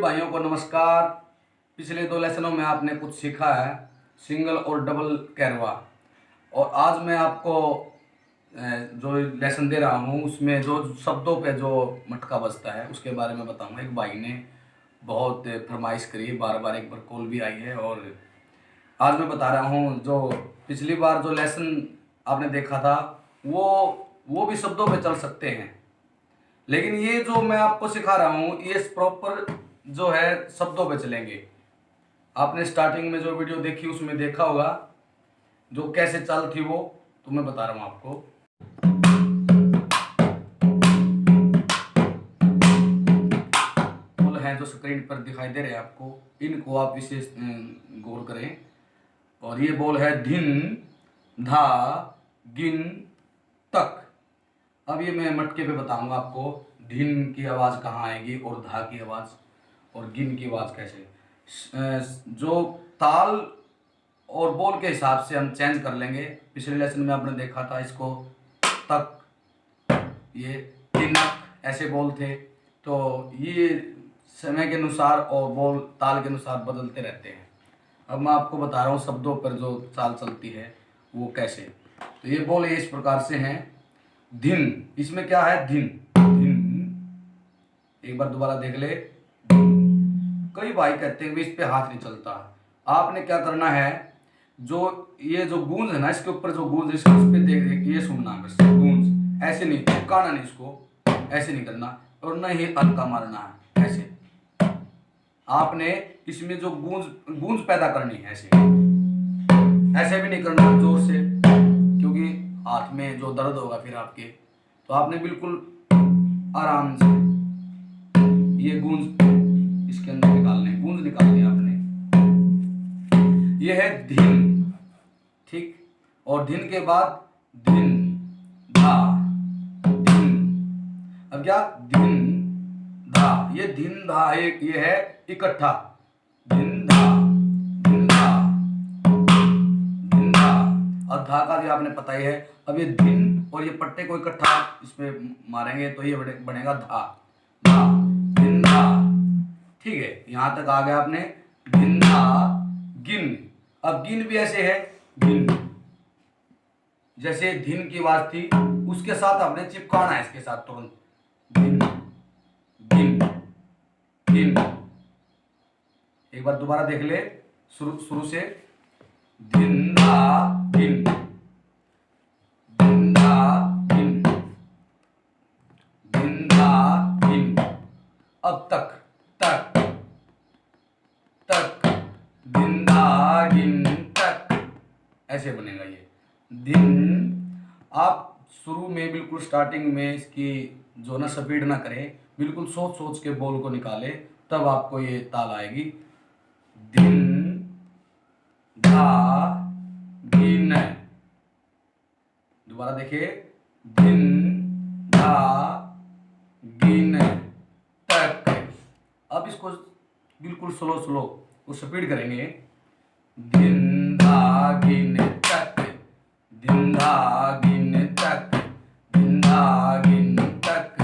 भाइयों को नमस्कार। पिछले 2 लेसनों में आपने कुछ सीखा है, सिंगल और डबल कैरवा। और आज मैं आपको जो लेसन दे रहा हूँ उसमें जो शब्दों पे जो मटका बजता है उसके बारे में बताऊँगा। एक भाई ने बहुत फरमाइश करी, बार बार एक बार कॉल भी आई है और आज मैं बता रहा हूँ। जो पिछली बार जो लेसन आपने देखा था वो भी शब्दों पे चल सकते हैं, लेकिन ये जो मैं आपको सिखा रहा हूँ ये प्रॉपर जो है शब्दों पे चलेंगे। आपने स्टार्टिंग में जो वीडियो देखी उसमें देखा होगा जो कैसे चाल थी, वो तो मैं बता रहा हूँ आपको। बोल हैं जो स्क्रीन पर दिखाई दे रहे हैं आपको, इनको आप विशेष गौर करें। और ये बोल है धिन धा गिन तक। अब ये मैं मटके पे बताऊंगा आपको धिन की आवाज़ कहाँ आएगी और धा की आवाज़ और गिन की आवाज़ कैसे। जो ताल और बोल के हिसाब से हम चेंज कर लेंगे। पिछले लेसन में आपने देखा था इसको तक, ये तिनक ऐसे बोल थे, तो ये समय के अनुसार और बोल ताल के अनुसार बदलते रहते हैं। अब मैं आपको बता रहा हूँ शब्दों पर जो चाल चलती है वो कैसे। तो ये बोल इस प्रकार से हैं। धिन, इसमें क्या है धिन धिन, एक बार दोबारा देख ले। कई भाई कहते हैं इस पे हाथ नहीं चलता। आपने क्या करना है, जो ये जो गूंज है ना, इसके ऊपर जो गूंज इस पे देख देख ये सुनना है बस। गूंज ऐसे नहीं, चिपकाना नहीं, इसको ऐसे नहीं करना और न ही हल्का मारना है ऐसे। आपने इसमें जो गूंज पैदा करनी है ऐसे भी नहीं करना जोर से, क्योंकि हाथ में जो दर्द होगा फिर आपके। तो आपने बिल्कुल आराम से ये गूंज इसके अंदर निकालने, गूंज निकालनी है आपने। ये है धिन, ठीक। और धिन के बाद धिन धा धिन। अब क्या धिन धा, ये धिन धा एक ये है इकट्ठा, धिन धा धिन धा धिन धा। और धा का भी आपने पता ही है। अब ये धिन और ये पट्टे को इकट्ठा इसमें मारेंगे तो ये बनेगा धा धा धिन धा, ठीक है। यहां तक आ गया आपने। धिन धा गिन। अब गिन भी ऐसे है गिन, जैसे धिन की आवाज थी उसके साथ आपने चिपकाना है इसके साथ तुरंत। गिन गिन गिन। एक बार दोबारा देख ले शुरू से। धिन धा गिन धिन धा गिन धिन धा गिन। अब तक तक तक धिन धा गिन तक ऐसे बनेगा ये धिन। आप शुरू में बिल्कुल स्टार्टिंग में इसकी जो ना स्पीड ना करें, बिल्कुल सोच सोच के बोल को निकाले, तब आपको ये ताल आएगी। धिन धा गिन। दोबारा देखिए। धिन धा गिन तक। अब इसको बिल्कुल स्लो स्लो वो स्पीड करेंगे। धिन धा गिन तक धिन धा गिन तक धिन धा गिन तक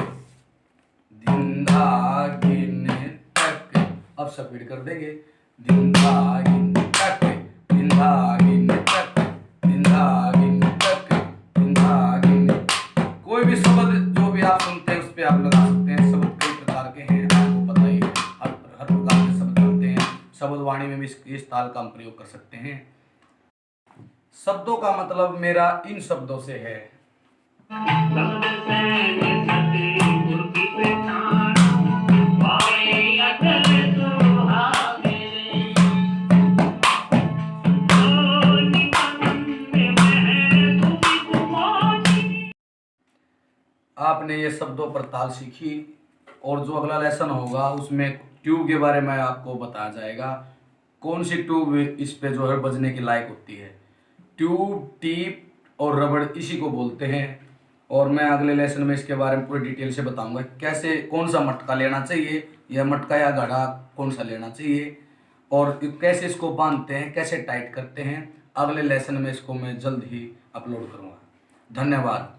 धिन धा गिन तक। अब स्पीड कर देंगे। धिन धा गिन तक धिन धा गिन तक धिन धा गिन तक धिन धा गिन। कोई भी शब्द जो भी आप सुनते हैं उस पर आप लगा सकते हैं। शब्द कई प्रकार के हैं, आपको पता ही है। हर प्रकार के शब्द चलते हैं। शब्द वाणी में भी इस ताल का हम प्रयोग कर सकते हैं। शब्दों का मतलब मेरा इन शब्दों से है। आपने ये शब्दों पर ताल सीखी और जो अगला लेसन होगा उसमें ट्यूब के बारे में आपको बताया जाएगा। कौन सी ट्यूब इस पे जो है बजने की लायक होती है। ट्यूब, टीप और रबड़ इसी को बोलते हैं। और मैं अगले लेसन में इसके बारे में पूरी डिटेल से बताऊंगा कैसे कौन सा मटका लेना चाहिए, या मटका या घड़ा कौन सा लेना चाहिए, और कैसे इसको बांधते हैं, कैसे टाइट करते हैं। अगले लेसन में इसको मैं जल्द ही अपलोड करूंगा। धन्यवाद।